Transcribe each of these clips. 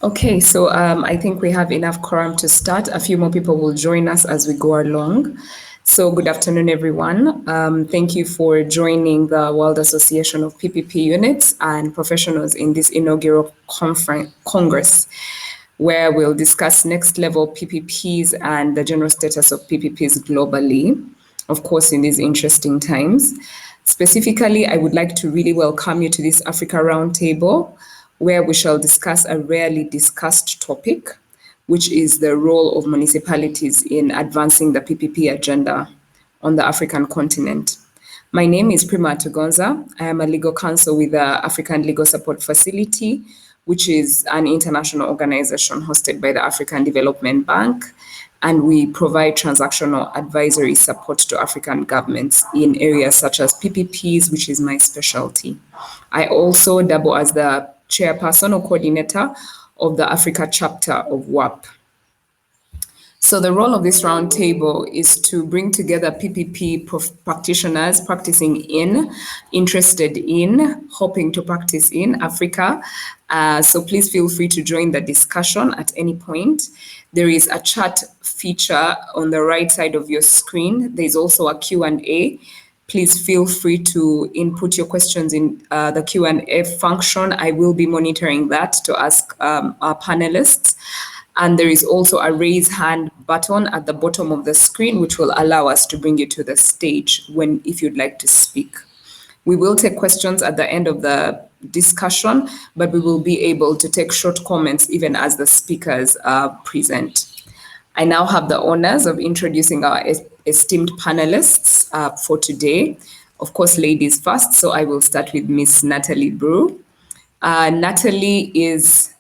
Okay, so I think we have enough quorum to start. A few more people will join us as we go along. So good afternoon, everyone. Thank you for joining the World Association of PPP Units and Professionals in this inaugural Congress, where we'll discuss next level PPPs and the general status of PPPs globally, of course, in these interesting times. Specifically, I would like to really welcome you to this Africa Roundtable, where we shall discuss a rarely discussed topic, which is the role of municipalities in advancing the PPP agenda on the African continent. My name is Primah ATUGONZA. I am a legal counsel with the African Legal Support Facility, which is an international organization hosted by the African Development Bank, and we provide transactional advisory support to African governments in areas such as PPPs, which is my specialty. I also double as the chairperson or coordinator of the Africa chapter of WAPPP. So the role of this roundtable is to bring together PPP practitioners practicing in, interested in, hoping to practice in Africa. So please feel free to join the discussion at any point. There is a chat feature on the right side of your screen. There's also a Q&A. Please feel free to input your questions in the Q&A function. I will be monitoring that to ask our panelists. And there is also a raise hand button at the bottom of the screen, which will allow us to bring you to the stage if you'd like to speak. We will take questions at the end of the discussion, but we will be able to take short comments even as the speakers present. I now have the honors of introducing our esteemed panelists for today. Of course, ladies first, so I will start with Miss Nathalie BROU. Nathalie is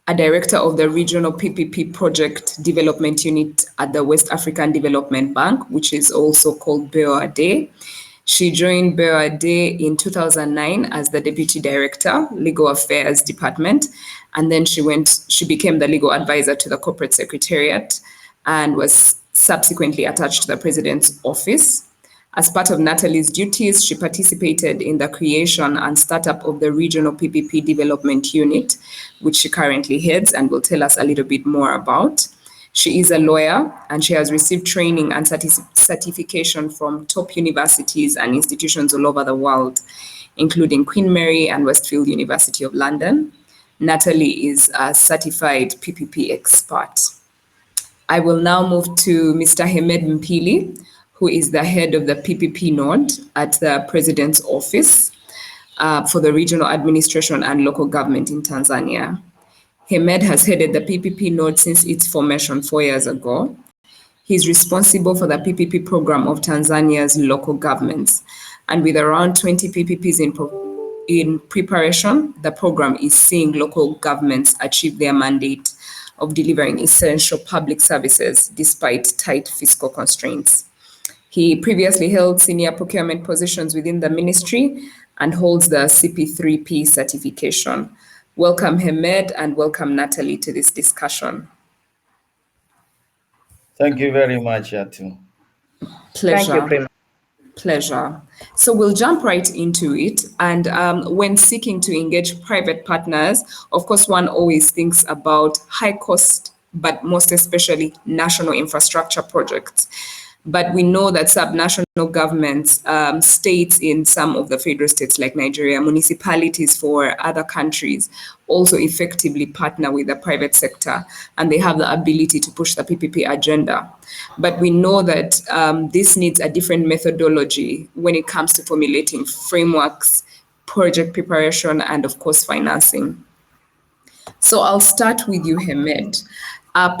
a director of the Regional PPP Project Development Unit at the West African Development Bank, which is also called BOAD. She joined BOAD in 2009 as the Deputy Director, Legal Affairs Department, and then she became the legal advisor to the Corporate Secretariat and was subsequently attached to the President's Office. As part of Nathalie's duties, she participated in the creation and startup of the Regional PPP Development Unit, which she currently heads and will tell us a little bit more about. She is a lawyer and she has received training and certification from top universities and institutions all over the world, including Queen Mary and Westfield University of London. Nathalie is a certified PPP expert. I will now move to Mr. MPILI, who is the head of the PPP node at the President's Office for the Regional Administration and Local Government in Tanzania. Hemed has headed the PPP node since its formation 4 years ago. He's responsible for the PPP program of Tanzania's local governments. And with around 20 PPPs in preparation, the program is seeing local governments achieve their mandate of delivering essential public services despite tight fiscal constraints. He previously held senior procurement positions within the ministry and holds the CP3P certification. Welcome, Hemed, and welcome, Nathalie, to this discussion. Thank you very much, Atu. Pleasure. Thank you, Pleasure. So we'll jump right into it. And when seeking to engage private partners, of course, one always thinks about high cost, but most especially national infrastructure projects. But we know that subnational governments, states in some of the federal states like Nigeria, municipalities for other countries also effectively partner with the private sector, and they have the ability to push the PPP agenda. But we know that this needs a different methodology when it comes to formulating frameworks, project preparation, and of course, financing. So I'll start with you, Hemed.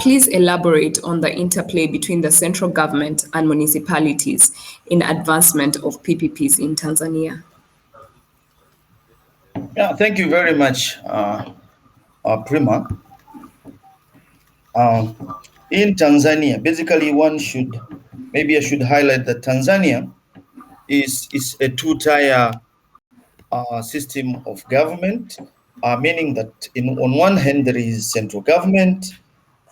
Please elaborate on the interplay between the central government and municipalities in advancement of PPPs in Tanzania. Yeah, thank you very much, Primah. In Tanzania, basically I should highlight that Tanzania is a two-tier system of government, meaning that on one hand there is central government,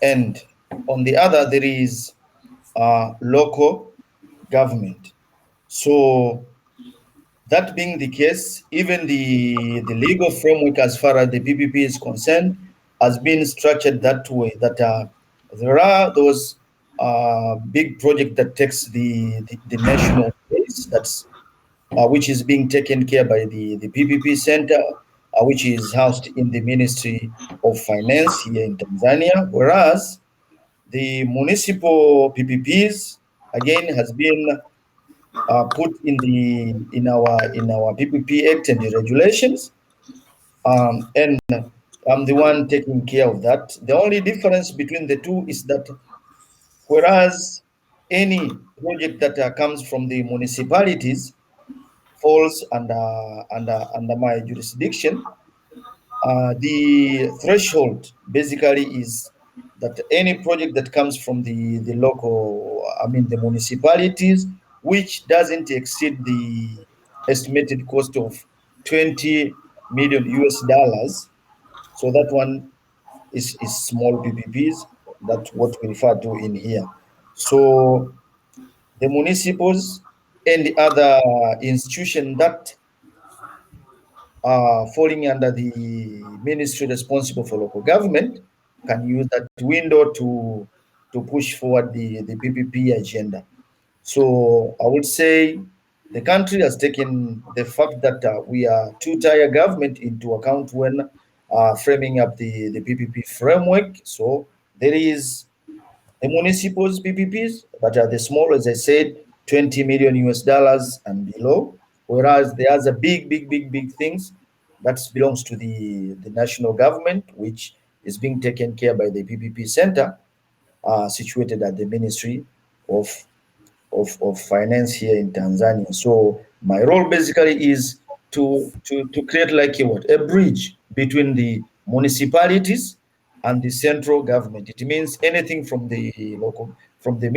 and on the other there is local government. So that being the case, even the legal framework as far as the PPP is concerned has been structured that way, that there are those big project that takes the national space, that's which is being taken care by the PPP Center, which is housed in the Ministry of Finance here in Tanzania, whereas the municipal PPPs again has been put in our PPP Act and the regulations, and I'm the one taking care of that. The only difference between the two is that whereas any project that comes from the municipalities falls under my jurisdiction, the threshold basically is that any project that comes from the local, I mean the municipalities, which doesn't exceed the estimated cost of 20 million US dollars. So that one is small PPPs. That's what we refer to in here. So the municipals and the other institution that falling under the ministry responsible for local government can use that window to push forward the PPP agenda. So I would say the country has taken the fact that we are two-tier government into account when framing up the PPP framework. So there is the municipals PPPs that are the small, as I said, 20 million US dollars and below, whereas the other big things that belongs to the national government, which is being taken care by the PPP Center, situated at the Ministry of of finance here in Tanzania. So my role basically is to create like a what, a bridge between the municipalities and the central government. It means anything from the local, from the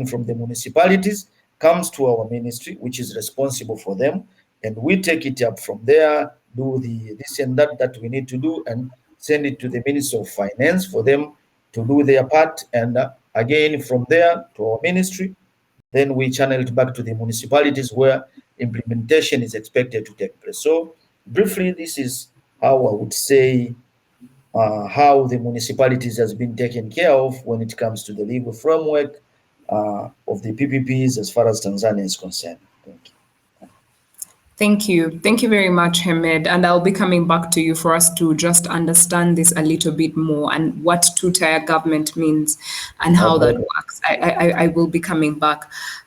from the municipalities comes to our ministry, which is responsible for them, and we take it up from there, do the this and that we need to do, and send it to the Ministry of Finance for them to do their part, and again from there to our ministry. Then we channel it back to the municipalities where implementation is expected to take place. So briefly, this is how I would say how the municipalities has been taken care of when it comes to the legal framework of the PPPs as far as Tanzania is concerned. Thank you. Thank you. Thank you very much, Hamed. And I'll be coming back to you for us to just understand this a little bit more and what two-tier government means and how that works. I will be coming back.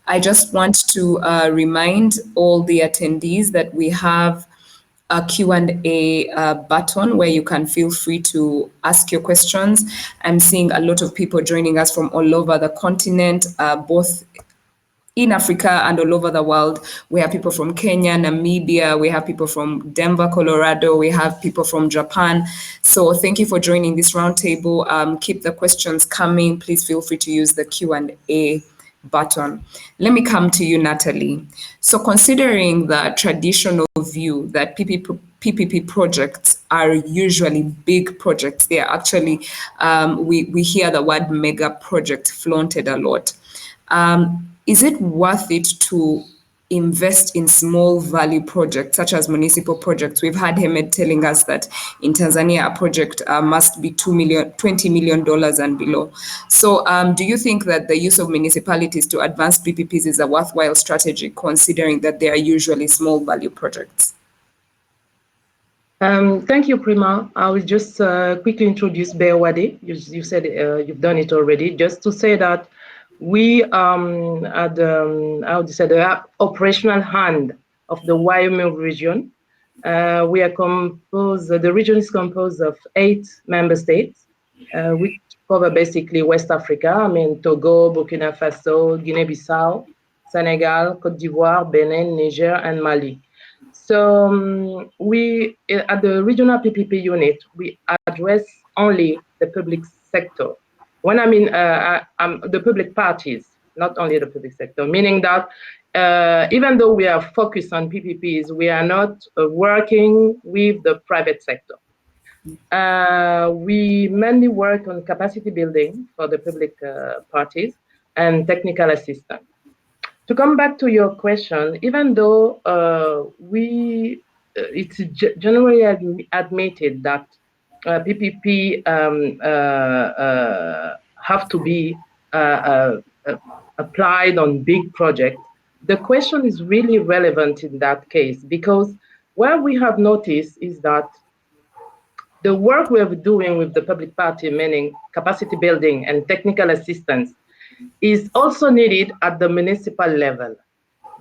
I just want to remind all the attendees that we have a Q&A button where you can feel free to ask your questions. I'm seeing a lot of people joining us from all over the continent, both in Africa and all over the world. We have people from Kenya, Namibia, we have people from Denver, Colorado, we have people from Japan. So thank you for joining this roundtable. Keep the questions coming. Please feel free to use the Q&A button. Let me come to you, Nathalie. So considering the traditional view that PPP projects are usually big projects, they are actually, we hear the word mega project flaunted a lot. Is it worth it to invest in small value projects such as municipal projects? We've had Hamed telling us that in Tanzania, a project must be $20 million and below. So do you think that the use of municipalities to advance PPPs is a worthwhile strategy, considering that they are usually small value projects? Thank you, Primah. I will just quickly introduce BOAD. You said you've done it already. Just to say that we are the operational hand of the Wyoming region. We are composed, the region is composed of 8 member states, which cover basically West Africa. I mean, Togo, Burkina Faso, Guinea-Bissau, Senegal, Cote d'Ivoire, Benin, Niger, and Mali. So we, at the regional PPP unit, we address only the public sector. When I mean the public parties, not only the public sector, meaning that even though we are focused on PPPs, we are not working with the private sector. We mainly work on capacity building for the public parties and technical assistance. To come back to your question, even though it's generally admitted that PPP have to be applied on big projects, the question is really relevant in that case, because what we have noticed is that the work we are doing with the public party, meaning capacity building and technical assistance, is also needed at the municipal level.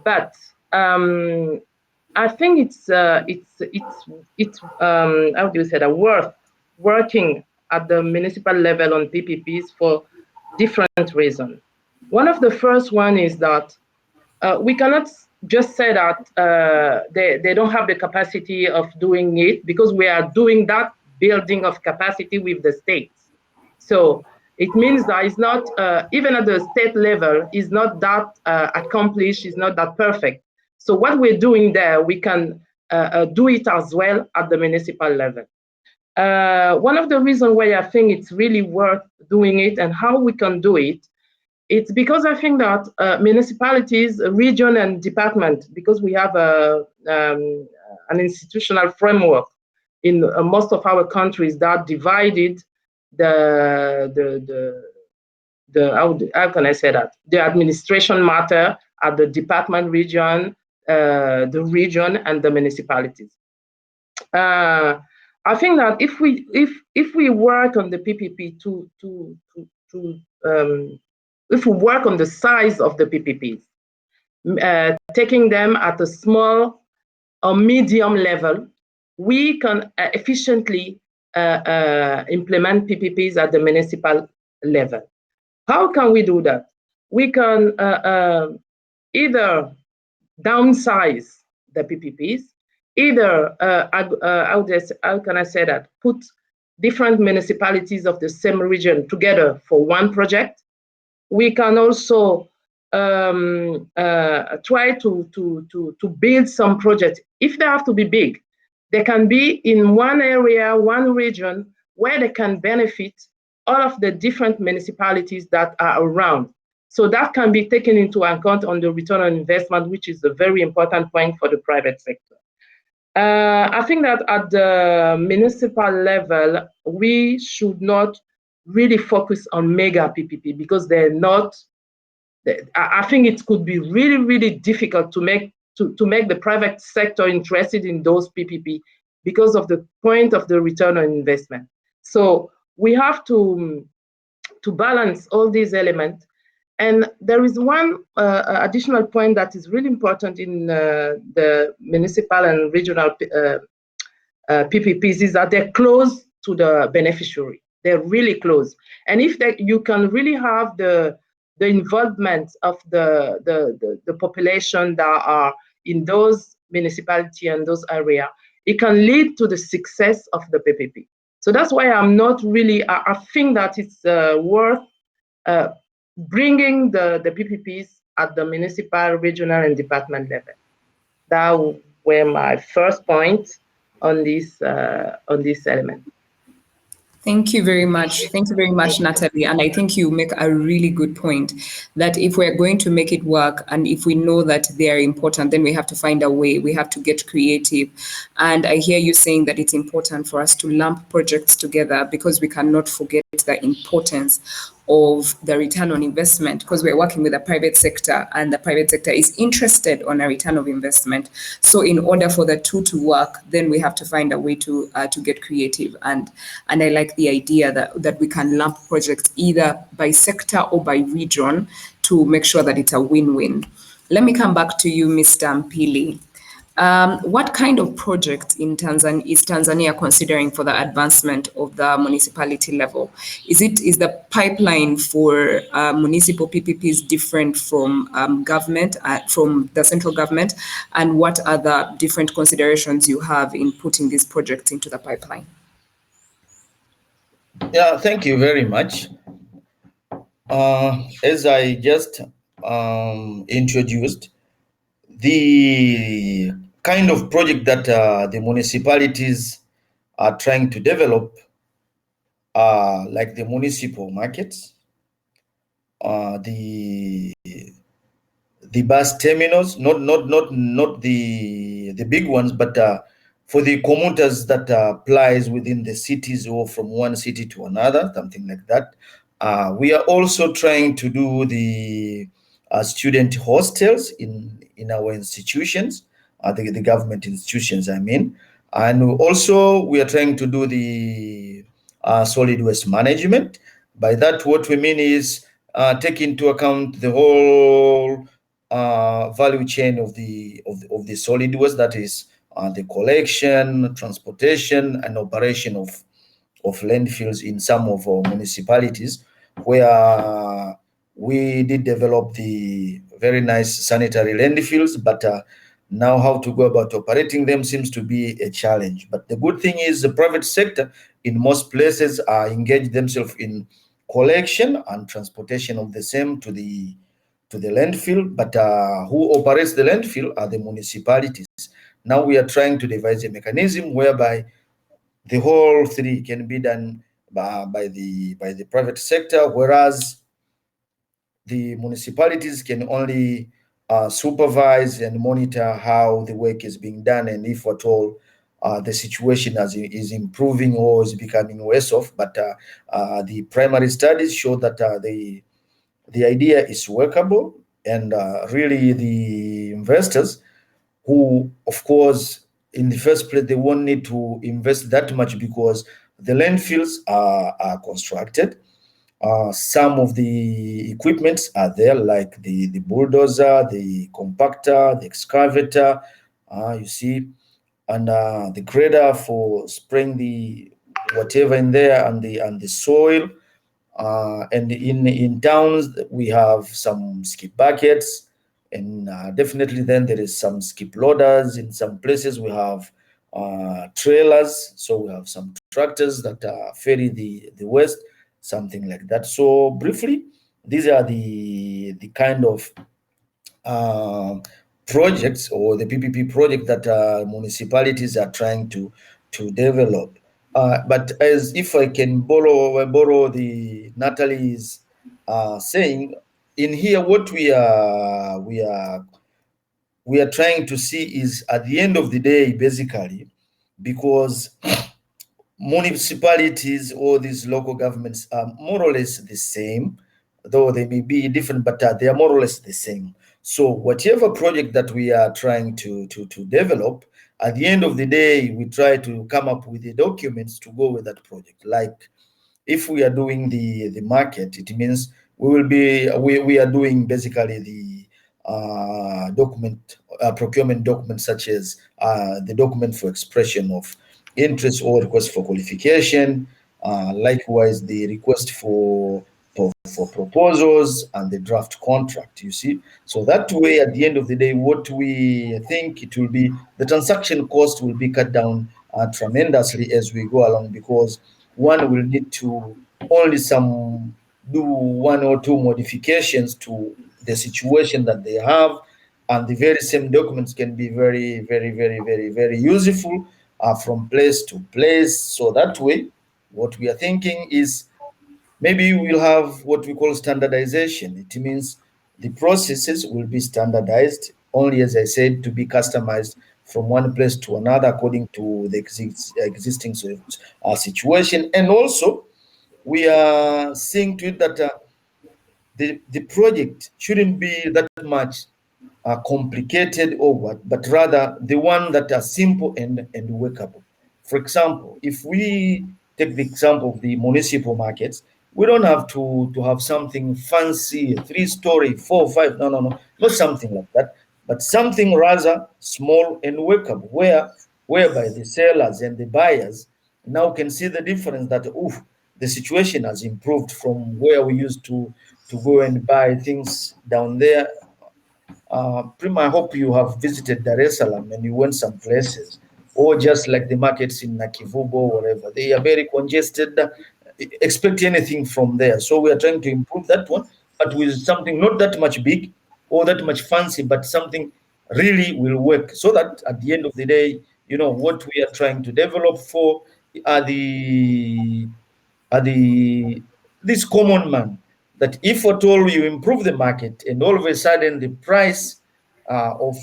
But I think it's how do you say that, worth working at the municipal level on PPPs for different reasons. One of the first one is that we cannot just say that they don't have the capacity of doing it, because we are doing that building of capacity with the states. So it means that it's not, even at the state level, is not that accomplished, is not that perfect. So what we're doing there, we can do it as well at the municipal level. One of the reasons why I think it's really worth doing it and how we can do it, it's because I think that municipalities, region and department, because we have an institutional framework in most of our countries that divided how can I say that, the administration matter at the department, region, the region and the municipalities. I think that if we work on the PPP if we work on the size of the PPPs, taking them at a small or medium level, we can efficiently implement PPPs at the municipal level. How can we do that? We can either downsize the PPPs, either, how can I say that, put different municipalities of the same region together for one project. We can also try to build some projects. If they have to be big, they can be in one area, one region, where they can benefit all of the different municipalities that are around. So that can be taken into account on the return on investment, which is a very important point for the private sector. I think that at the municipal level, we should not really focus on mega PPP, because they're not, I think it could be really, really difficult to make the private sector interested in those PPP because of the point of the return on investment. So we have to balance all these elements. And there is one additional point that is really important in the municipal and regional PPPs, is that they're close to the beneficiary. They're really close. And if you can really have the involvement of the population that are in those municipalities and those areas, it can lead to the success of the PPP. So that's why I'm not really, I think that it's worth bringing the PPPs at the municipal, regional, and department level. That were my first point on this element. Thank you very much. Thank you very much, Nathalie. And I think you make a really good point that if we're going to make it work and if we know that they are important, then we have to find a way. We have to get creative. And I hear you saying that it's important for us to lump projects together, because we cannot forget the importance of the return on investment, because we're working with the private sector and the private sector is interested on a return of investment. So in order for the two to work, then we have to find a way to get creative. And I like the idea that we can lump projects either by sector or by region to make sure that it's a win-win. Let me come back to you, Mr. MPILI. What kind of projects in Tanzania is Tanzania considering for the advancement of the municipality level? Is the pipeline for municipal PPPs different from government, from the central government? And what are the different considerations you have in putting these projects into the pipeline? Yeah, thank you very much. As I just introduced, the kind of project that the municipalities are trying to develop are like the municipal markets, the bus terminals, not the big ones, but for the commuters that applies within the cities or from one city to another, something like that. We are also trying to do the student hostels in our institutions, the government institutions, I mean. And also we are trying to do the solid waste management. By that, what we mean is take into account the whole value chain of the solid waste, that is the collection, transportation, and operation of landfills in some of our municipalities, where we did develop the very nice sanitary landfills, but now how to go about operating them seems to be a challenge. But the good thing is the private sector in most places are engaged themselves in collection and transportation of the same to the landfill, but who operates the landfill are the municipalities. Now we are trying to devise a mechanism whereby the whole three can be done by the private sector, whereas the municipalities can only supervise and monitor how the work is being done, and if at all the situation is improving or is becoming worse off. But the primary studies show that the idea is workable, and really the investors, who of course in the first place they won't need to invest that much because the landfills are constructed. Some of the equipments are there, like the bulldozer, the compactor, the excavator, you see, and the grader for spraying the whatever in there, and the soil. And in towns we have some skip buckets, and definitely then there is some skip loaders. In some places we have trailers, so we have some tractors that ferry the waste, something like that. So briefly, these are the kind of projects, or the PPP project that municipalities are trying to develop. But as if I can borrow the Nathalie's saying, in here, what we are trying to see is, at the end of the day, basically, because municipalities or these local governments are more or less the same, though they may be different, but they are more or less the same. So whatever project that we are trying to develop, at the end of the day, we try to come up with the documents to go with that project. Like if we are doing the market, it means we are doing basically the procurement document, such as the document for expression of interest or request for qualification, likewise the request for proposals and the draft contract, you see. So that way, at the end of the day, what we think it will be, the transaction cost will be cut down tremendously as we go along, because one will need to only do one or two modifications to the situation that they have, and the very same documents can be very, very, very, very, very useful from place to place. So that way, what we are thinking is, maybe we'll have what we call standardization. It means the processes will be standardized, only, as I said, to be customized from one place to another according to the existing situation. And also, we are seeing to it that the project shouldn't be that much complicated or what, but rather the one that are simple and workable. For example, if we take the example of the municipal markets, we don't have to have something fancy, 3-story, 4, 5, no, not something like that, but something rather small and workable, whereby the sellers and the buyers now can see the difference, that the situation has improved from where we used to go and buy things down there. Primah, I hope you have visited Dar es Salaam and you went some places, or just like the markets in Nakivubo or whatever. They are very congested. Expect anything from there. So we are trying to improve that one, but with something not that much big or that much fancy, but something really will work, so that at the end of the day, what we are trying to develop for are this common man, that if at all you improve the market and all of a sudden the price of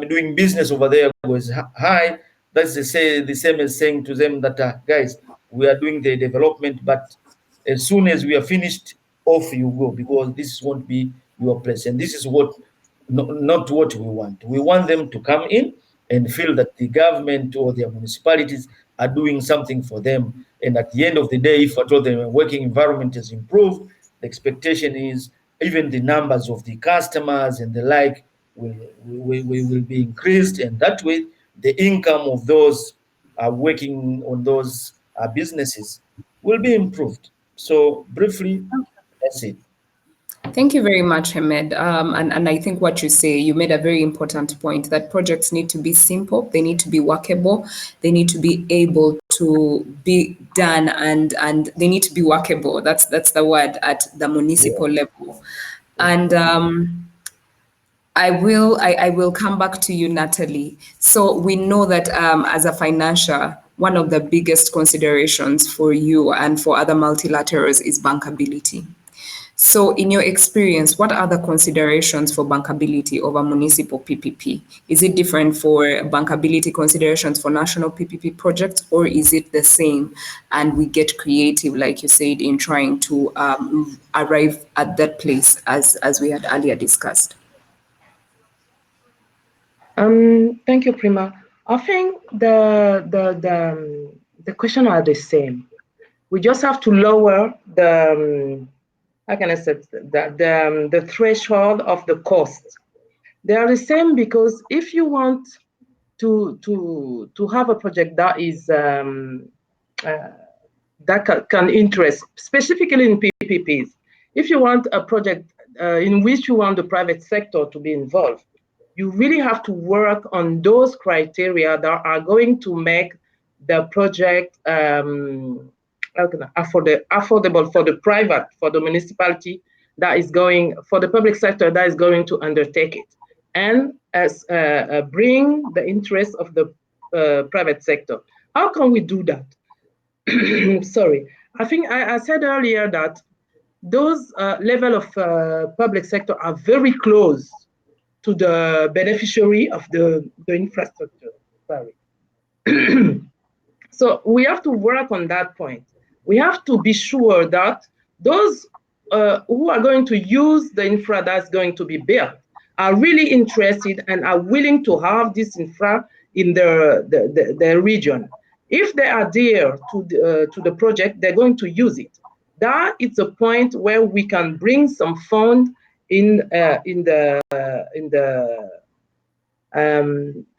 doing business over there goes high, That's the same as saying to them that, guys, we are doing the development, but as soon as we are finished, off you go, because this won't be your place. And this is what, not what we want. We want them to come in and feel that the government or their municipalities are doing something for them. And at the end of the day, if at all the working environment has improved, the expectation is even the numbers of the customers and the like will be increased. And that way, the income of those working on those businesses will be improved. So briefly, that's it. Thank you very much, Hamed. And I think what you say, you made a very important point that projects need to be simple, they need to be workable, they need to be able to be done, and they need to be workable. That's the word at the municipal level. And I will come back to you, Nathalie. So we know that as a financier, one of the biggest considerations for you and for other multilaterals is bankability. So in your experience, what are the considerations for bankability of a municipal PPP? Is it different for bankability considerations for national PPP projects, or is it the same and we get creative, like you said, in trying to arrive at that place as we had earlier discussed? Thank you, Primah. I think the question are the same. We just have to lower the how can I say the threshold of the cost. They are the same because if you want to have a project that is that can interest specifically in PPPs, if you want a project in which you want the private sector to be involved, you really have to work on those criteria that are going to make the project affordable for the private, for the municipality that is going, for the public sector that is going to undertake it, and as bring the interest of the private sector. How can we do that? Sorry, I think I said earlier that those level of public sector are very close to the beneficiary of the infrastructure. Sorry. So we have to work on that point. We have to be sure that those who are going to use the infra that's going to be built are really interested and are willing to have this infra in their region. If they are there to the project, they're going to use it. That is a point where we can bring some fund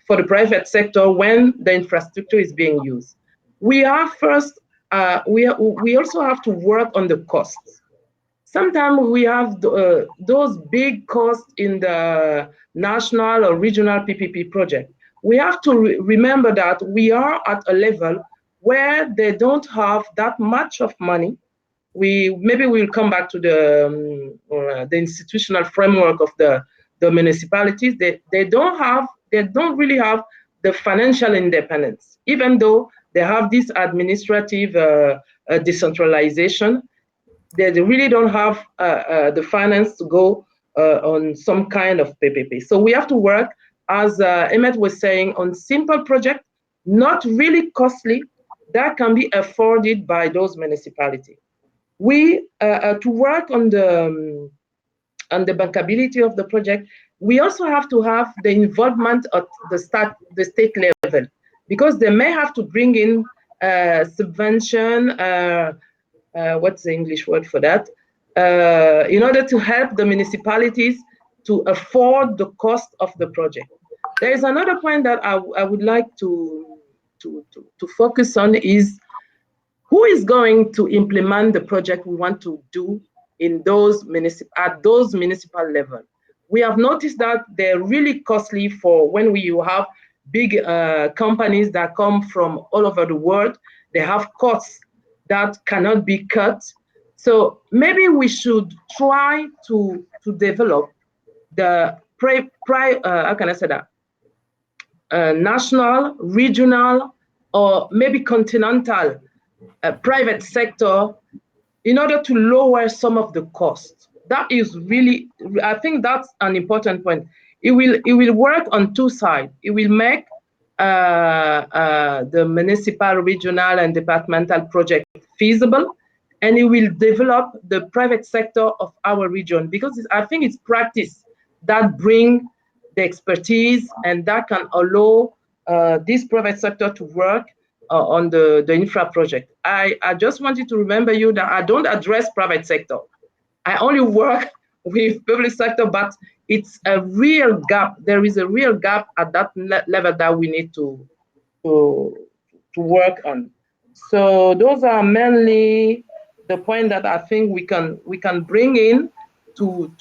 for the private sector when the infrastructure is being used. We are first. We also have to work on the costs. Sometimes we have those big costs in the national or regional PPP project. We have to remember that we are at a level where they don't have that much of money. Maybe we'll come back to the institutional framework of the municipalities. They don't really have the financial independence, even though they have this administrative decentralization. They really don't have the finance to go on some kind of PPP. So we have to work, as Emmett was saying, on simple projects, not really costly, that can be afforded by those municipalities. We to work on the bankability of the project, we also have to have the involvement at the state level, because they may have to bring in subvention. What's the English word for that? In order to help the municipalities to afford the cost of the project. There is another point that I would like to focus on is who is going to implement the project we want to do in at those municipal level. We have noticed that they're really costly for when you have big companies that come from all over the world. They have costs that cannot be cut. So maybe we should try to develop the how can I say that? National, regional, or maybe continental private sector in order to lower some of the costs. That is really, I think that's an important point. It will work on two sides. It will make the municipal, regional, and departmental project feasible, and it will develop the private sector of our region, because I think it's practice that bring the expertise and that can allow this private sector to work on the infra project. I just want you to remember you that I don't address private sector. I only work with public sector, but it's a real gap. There is a real gap at that level that we need to work on. So those are mainly the point that I think we can bring in to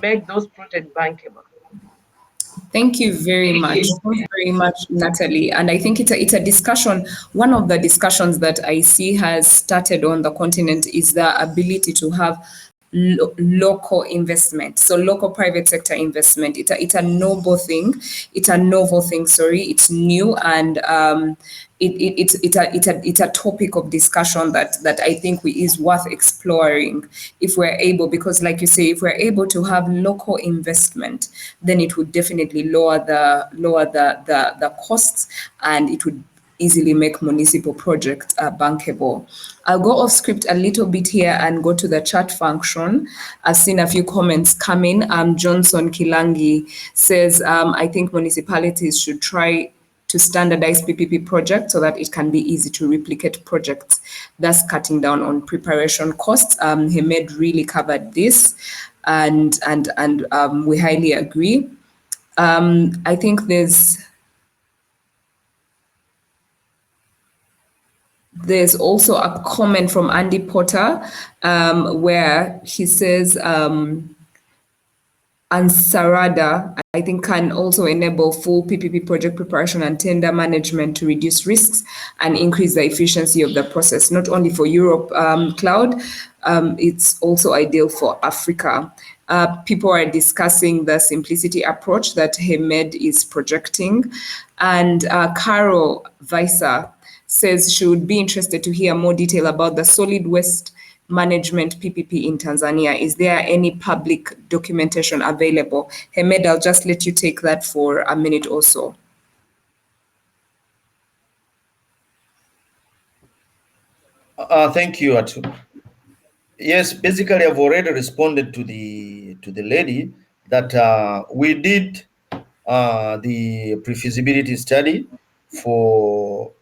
make those projects bankable. Thank you very much. Thank you very much, Nathalie. And I think it's a discussion. One of the discussions that I see has started on the continent is the ability to have local investment, so local private sector investment. It's a noble thing. It's a novel thing. Sorry, it's new, and it's a topic of discussion that I think is worth exploring if we're able, because like you say, if we're able to have local investment, then it would definitely lower the costs, and it would easily make municipal projects bankable. I'll go off script a little bit here and go to the chat function. I've seen a few comments come in. Johnson Kilangi says, I think municipalities should try to standardize PPP projects so that it can be easy to replicate projects, thus cutting down on preparation costs. Hamed really covered this, and we highly agree. I think there's also a comment from Andy Potter where he says, Ansarada, I think, can also enable full PPP project preparation and tender management to reduce risks and increase the efficiency of the process, not only for Europe Cloud, it's also ideal for Africa. People are discussing the simplicity approach that Hamed is projecting. And Carol Visa says she would be interested to hear more detail about the solid waste management PPP in Tanzania. Is there any public documentation available? Hamed, I'll just let you take that for a minute or so. Thank you, Atu. Yes, basically, I've already responded to the lady that we did the pre-feasibility study for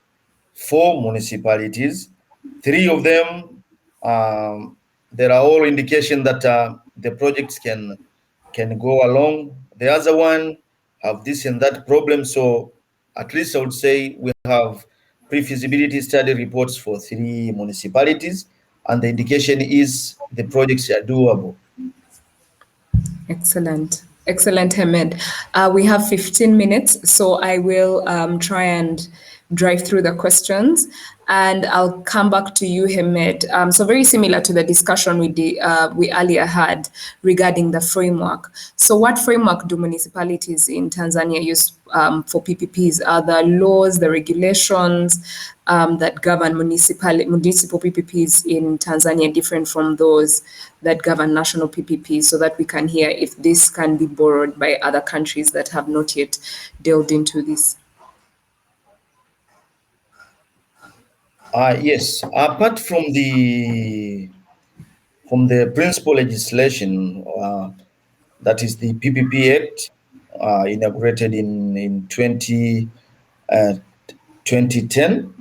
4 municipalities. 3 of them, there are all indication that the projects can go along. The other one have this and that problem. So at least I would say we have pre-feasibility study reports for 3 municipalities, and the indication is the projects are doable. Excellent. Excellent, Hamed. We have 15 minutes, so I will try and drive through the questions, and I'll come back to you, Hamed. So very similar to the discussion we earlier had regarding the framework. So what framework do municipalities in Tanzania use for PPPs? Are the laws, the regulations that govern municipal PPPs in Tanzania different from those that govern national PPPs, so that we can hear if this can be borrowed by other countries that have not yet delved into this? Yes, apart from the principal legislation, that is the PPP Act, inaugurated in 2010,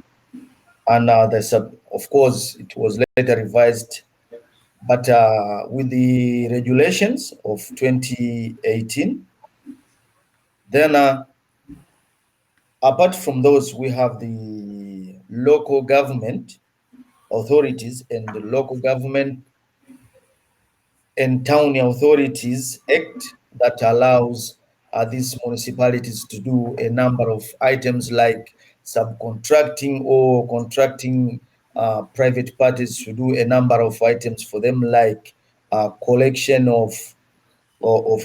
and of course it was later revised, but with the regulations of 2018. Then apart from those, we have the local government authorities and the local government and town authorities act that allows these municipalities to do a number of items like subcontracting or contracting private parties to do a number of items for them, like collection of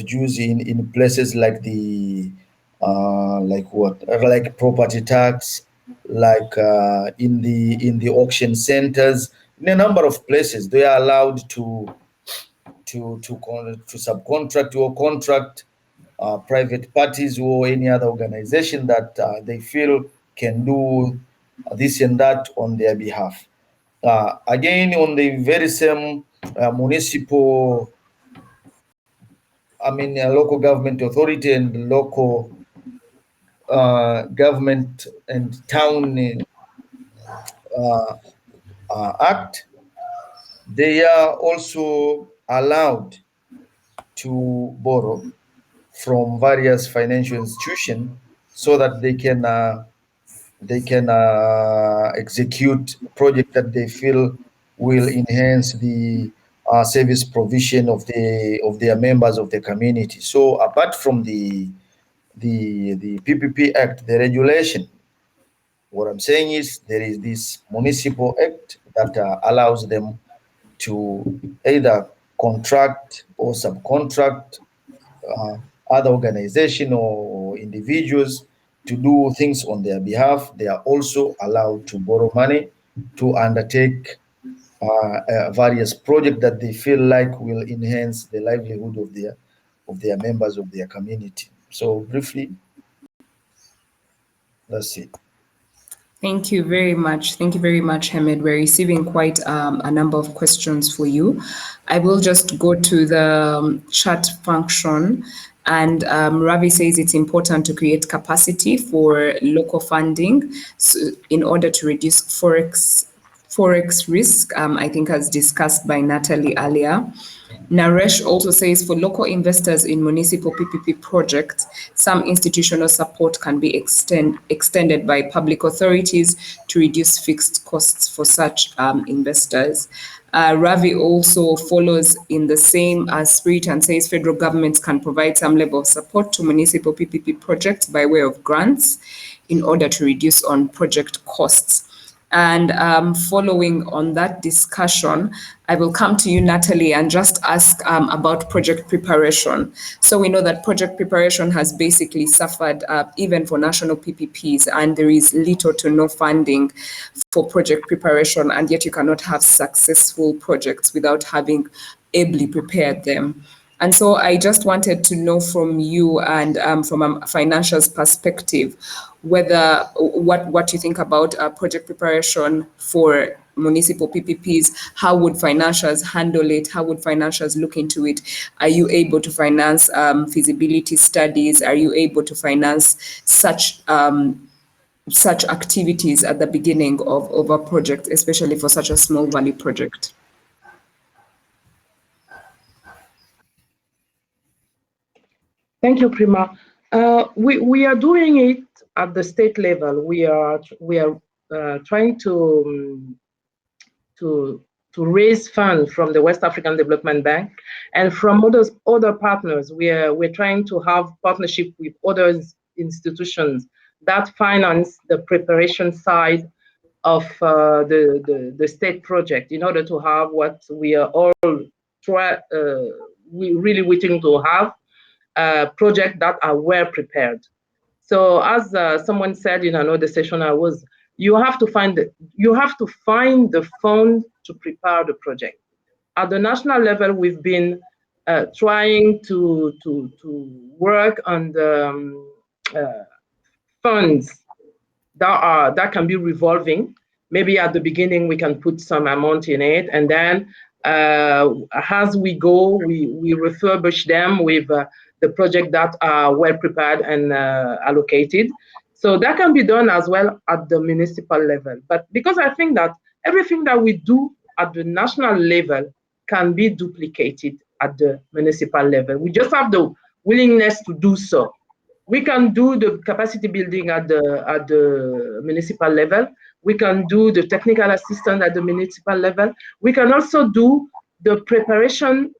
dues in places like the like property tax, like in the auction centers. In a number of places they are allowed to subcontract or contract private parties or any other organization that they feel can do this and that on their behalf. Again, on the very same municipal, local government authority and local government and town act, they are also allowed to borrow from various financial institutions so that they can execute project that they feel will enhance the service provision of their members of the community. So apart from the PPP Act, the regulation, what I'm saying is there is this municipal act that allows them to either contract or subcontract other organization or individuals to do things on their behalf. They are also allowed to borrow money to undertake various projects that they feel like will enhance the livelihood of their members of their community. So briefly, that's it. Thank you very much. Thank you very much, Hamed. We're receiving quite a number of questions for you. I will just go to the chat function. And Ravi says it's important to create capacity for local funding in order to reduce forex risk, I think as discussed by Nathalie earlier. Naresh also says for local investors in municipal PPP projects, some institutional support can be extended by public authorities to reduce fixed costs for such investors. Ravi also follows in the same spirit and says federal governments can provide some level of support to municipal PPP projects by way of grants in order to reduce on project costs. And following on that discussion, I will come to you, Nathalie, and just ask about project preparation. So we know that project preparation has basically suffered even for national PPPs, and there is little to no funding for project preparation, and yet you cannot have successful projects without having ably prepared them. And so I just wanted to know from you and from a financials perspective, whether what you think about project preparation for municipal PPPs. How would financials handle it? How would financials look into it? Are you able to finance feasibility studies? Are you able to finance such activities at the beginning of a project, especially for such a small value project? Thank you, Primah. We are doing it at the state level. We are trying to raise funds from the West African Development Bank and from other partners. We're trying to have partnership with other institutions that finance the preparation side of the state project in order to have what we are all really waiting to have. Projects that are well prepared. So as someone said in another session you have to find the fund to prepare the project. At the national level, we've been trying to work on the funds that can be revolving. Maybe at the beginning we can put some amount in it, and then as we go, we refurbish them with the project that are well prepared and allocated. So that can be done as well at the municipal level. But because I think that everything that we do at the national level can be duplicated at the municipal level. We just have the willingness to do so. We can do the capacity building at the municipal level. We can do the technical assistance at the municipal level. We can also do the preparation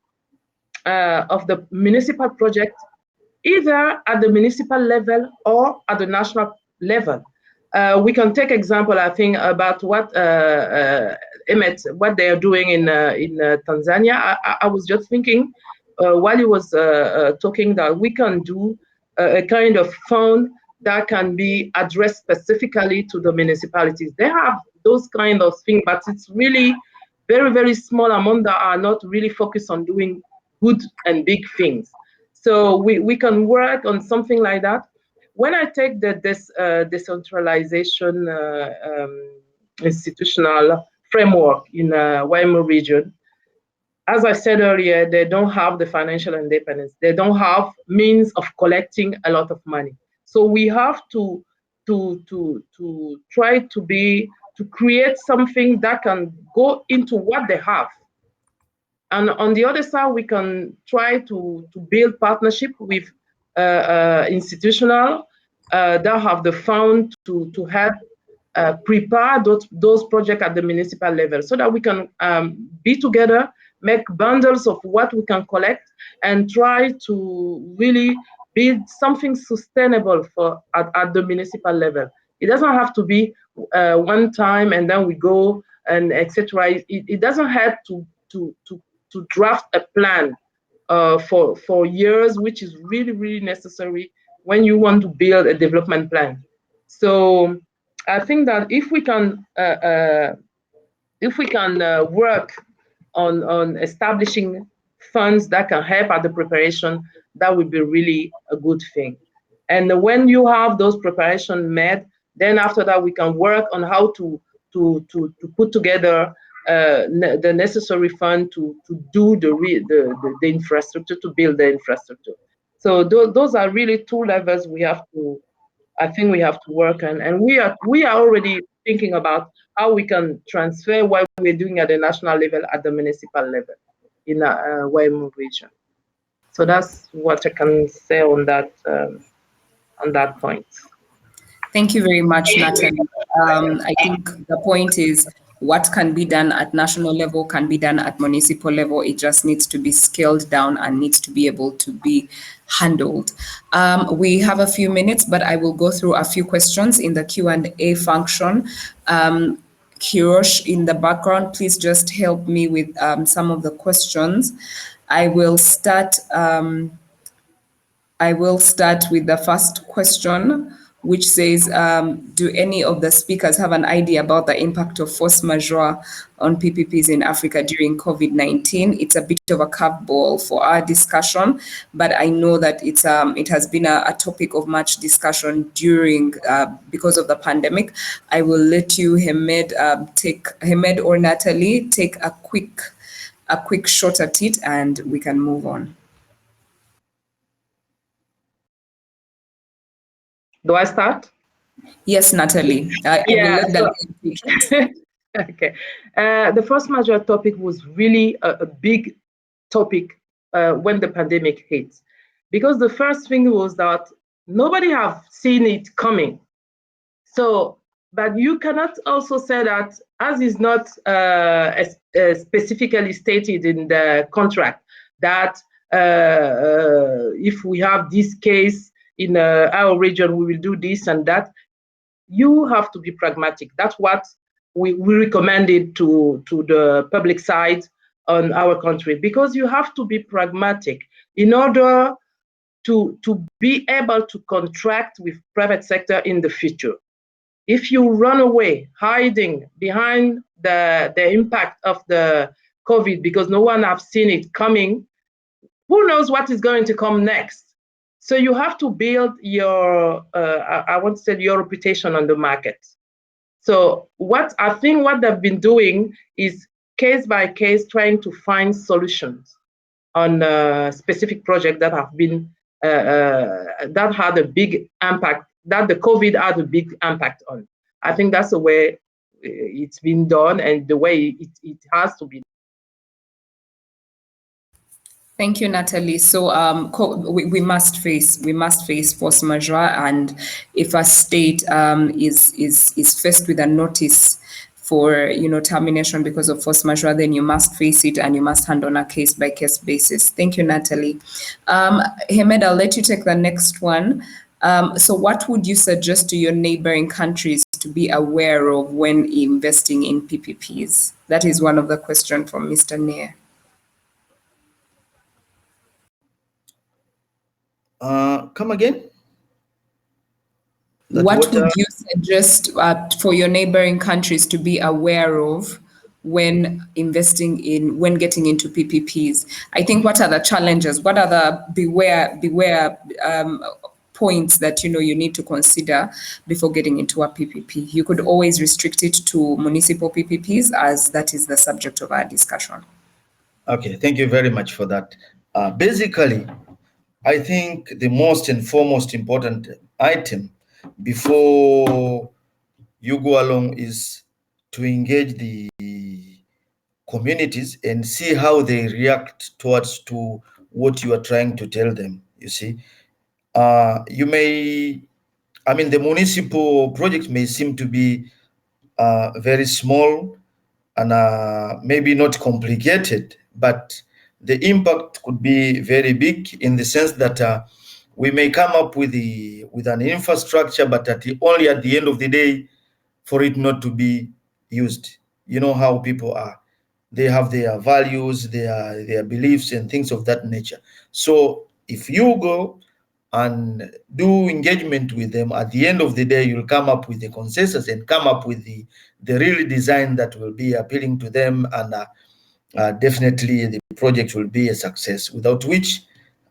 of the municipal project either at the municipal level or at the national level. We can take example, I think, about what what they are doing in Tanzania. I was just thinking while he was talking that we can do a kind of fund that can be addressed specifically to the municipalities. They have those kind of things, but it's really very, very small amount that are not really focused on doing good and big things. So we can work on something like that. When I take this decentralization institutional framework in WAMU region, as I said earlier, they don't have the financial independence. They don't have means of collecting a lot of money. So we have to try to create something that can go into what they have. And on the other side, we can try to build partnership with institutional that have the fund to help prepare those projects at the municipal level, so that we can be together, make bundles of what we can collect, and try to really build something sustainable at the municipal level. It doesn't have to be one time and then we go and etc. It doesn't have to draft a plan for years, which is really, really necessary when you want to build a development plan. So I think that if we can work on establishing funds that can help at the preparation, that would be really a good thing. And when you have those preparations made, then after that we can work on how to put together the necessary fund to do the infrastructure, to build the infrastructure. So those are really two levels I think we have to work on, and we are already thinking about how we can transfer what we're doing at the national level at the municipal level in WAMU region. So that's what I can say on that point. Thank you very much, Nathalie. I think the point is what can be done at national level can be done at municipal level. It just needs to be scaled down and needs to be able to be handled. We have a few minutes, but I will go through a few questions in the Q&A function. Kirosh in the background, please just help me with some of the questions. I will start with the first question, which says, do any of the speakers have an idea about the impact of force majeure on PPPs in Africa during COVID-19? It's a bit of a curveball for our discussion, but I know that it has been a topic of much discussion during because of the pandemic. I will let you, Hamed or Nathalie, take a quick shot at it, and we can move on. Do I start? Yes, Nathalie. I will let the Okay. The force majeure topic was really a big topic when the pandemic hit, because the first thing was that nobody have seen it coming. So, but you cannot also say that, as is not specifically stated in the contract, that if we have this case in our region, we will do this and that. You have to be pragmatic. That's what we recommended to the public side on our country, because you have to be pragmatic in order to be able to contract with private sector in the future. If you run away, hiding behind the impact of the COVID because no one has seen it coming, who knows what is going to come next? So you have to build your, I want to say, your reputation on the market. So what they've been doing is case by case trying to find solutions on specific projects that have been that had a big impact, that the COVID had a big impact on. I think that's the way it's been done and the way it has to be. Thank you, Nathalie. So we must face force majeure, and if a state is faced with a notice for termination because of force majeure, then you must face it and you must handle on a case-by-case basis. Thank you, Nathalie. Hamed, I'll let you take the next one. So what would you suggest to your neighboring countries to be aware of when investing in PPPs? That is one of the questions from Mr. Nair. Come again? What would you suggest for your neighboring countries to be aware of when getting into PPPs? I think, what are the challenges? What are the beware points that you need to consider before getting into a PPP? You could always restrict it to municipal PPPs, as that is the subject of our discussion. Okay, thank you very much for that. Basically, I think the most and foremost important item before you go along is to engage the communities and see how they react towards to what you are trying to tell them. You see, you may, I mean, the municipal project may seem to be very small and maybe not complicated, but the impact could be very big in the sense that we may come up with an infrastructure, but only at the end of the day, for it not to be used. You know how people are. They have their values, their beliefs, and things of that nature. So if you go and do engagement with them, at the end of the day, you'll come up with a consensus and come up with the real design that will be appealing to them, and definitely the project will be a success, without which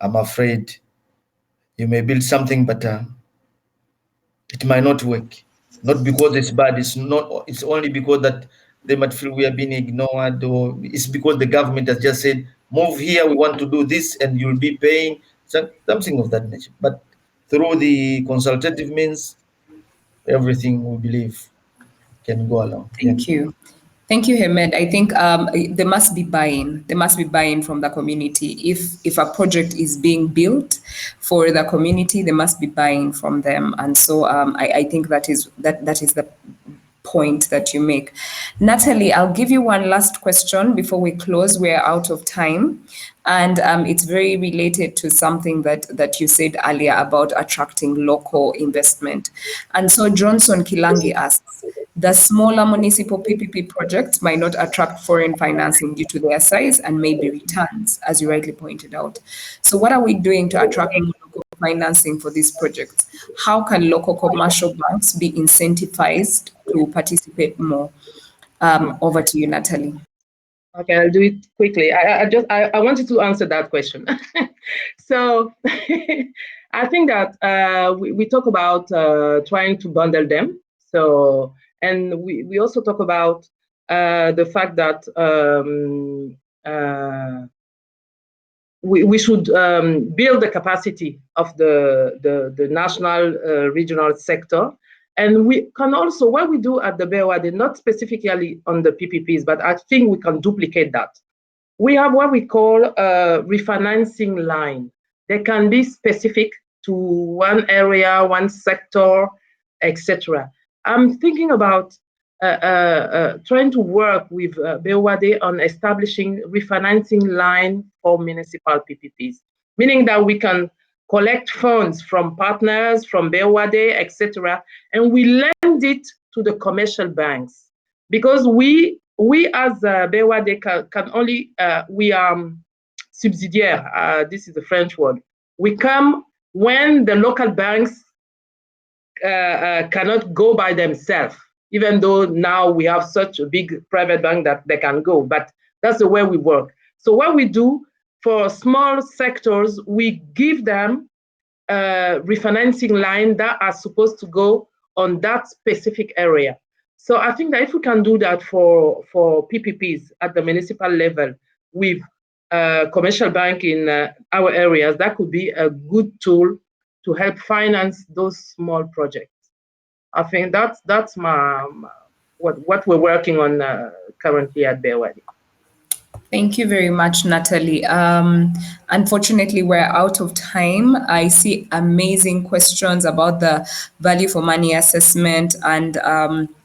I'm afraid you may build something, but it might not work. Not because it's bad, it's only because that they might feel we are being ignored, or it's because the government has just said, move here, we want to do this, and you'll be paying something of that nature. But through the consultative means, everything we believe can go along. Thank you. Thank you, Hamed. I think there must be buy-in. There must be buy-in from the community. If a project is being built for the community, there must be buy-in from them. And so I think that is the point that you make. Nathalie, I'll give you one last question before we close. We're out of time. And it's very related to something that you said earlier about attracting local investment. And so Johnson Kilangi asks, the smaller municipal PPP projects might not attract foreign financing due to their size and maybe returns, as you rightly pointed out. So what are we doing to attract local financing for these projects? How can local commercial banks be incentivized to participate more? Over to you, Nathalie. Okay, I'll do it quickly. I wanted to answer that question. So I think that we talk about trying to bundle them. So, and we also talk about the fact that we should build the capacity of the national regional sector. And we can also, what we do at the BOAD, not specifically on the PPPs, but I think we can duplicate that. We have what we call a refinancing line. They can be specific to one area, one sector, etc. I'm thinking about trying to work with BOAD on establishing refinancing line for municipal PPPs, meaning that we can collect funds from partners, from BOAD, etc., and we lend it to the commercial banks, because we as BOAD can only we are subsidiaire. This is the French word. We come when the local banks cannot go by themselves, even though now we have such a big private bank that they can go, but that's the way we work. So what we do for small sectors, we give them a refinancing line that are supposed to go on that specific area. So I think that if we can do that for PPPs at the municipal level with commercial bank in our areas, that could be a good tool to help finance those small projects. I think that's what we're working on currently at BOAD. Thank you very much, Nathalie. Unfortunately, we're out of time. I see amazing questions about the value for money assessment, and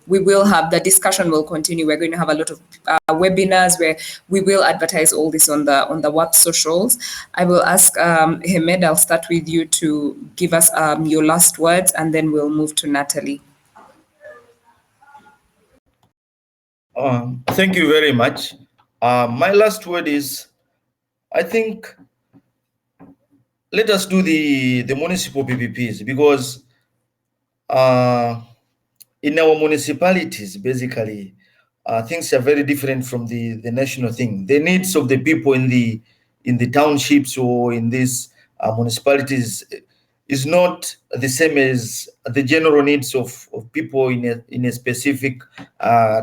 we will have, the discussion will continue. We're going to have a lot of webinars where we will advertise all this on the WAPPP socials. I will ask Hamed, I'll start with you to give us your last words, and then we'll move to Nathalie. Thank you very much. My last word is, I think, let us do the municipal PPPs, because in our municipalities, basically, things are very different from the national thing. The needs of the people in the townships or in these municipalities is not the same as the general needs of people in a specific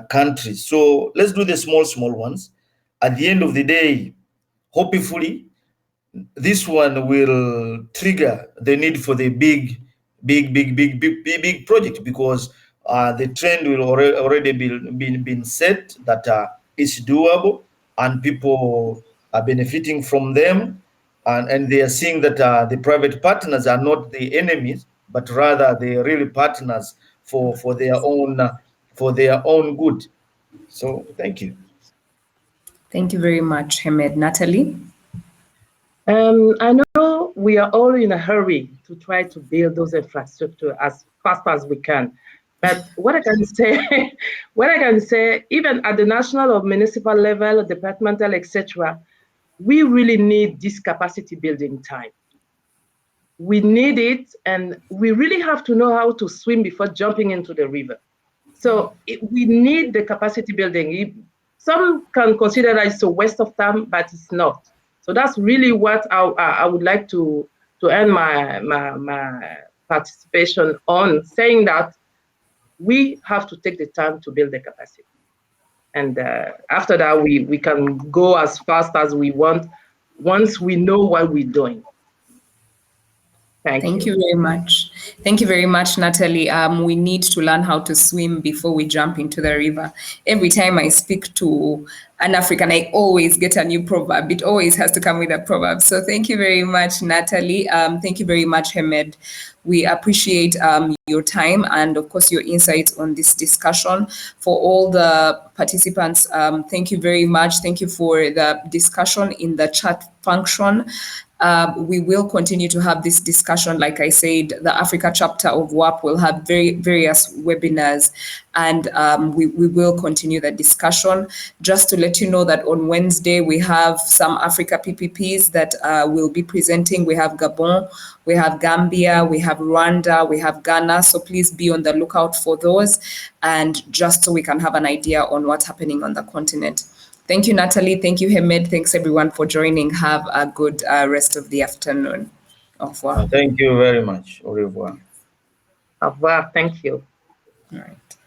country. So let's do the small ones. At the end of the day, hopefully, this one will trigger the need for the big project, because the trend will already been set that it's doable and people are benefiting from them, and they are seeing that the private partners are not the enemies, but rather they are really partners for their own good. So thank you. Thank you very much, Hamed. Nathalie? I know we are all in a hurry to try to build those infrastructure as fast as we can. But what I can say, even at the national or municipal level, departmental, etc., we really need this capacity building time. We need it, and we really have to know how to swim before jumping into the river. So we need the capacity building. Some can consider that it's a waste of time, but it's not. So that's really what I would like to end my participation on, saying that we have to take the time to build the capacity. And after that, we can go as fast as we want once we know what we're doing. Thank you very much. Thank you very much, Nathalie. We need to learn how to swim before we jump into the river. Every time I speak to an African, I always get a new proverb. It always has to come with a proverb. So thank you very much, Nathalie. Thank you very much, Hamed. We appreciate your time and, of course, your insights on this discussion. For all the participants, thank you very much. Thank you for the discussion in the chat function. We will continue to have this discussion. Like I said, the Africa chapter of WAPP will have various webinars, and we will continue the discussion. Just to let you know that on Wednesday, we have some Africa PPPs that will be presenting. We have Gabon, we have Gambia, we have Rwanda, we have Ghana. So please be on the lookout for those, and just so we can have an idea on what's happening on the continent. Thank you, Nathalie. Thank you, Hamed. Thanks, everyone, for joining. Have a good rest of the afternoon. Au revoir. Thank you very much. Au revoir. Au revoir. Thank you. All right.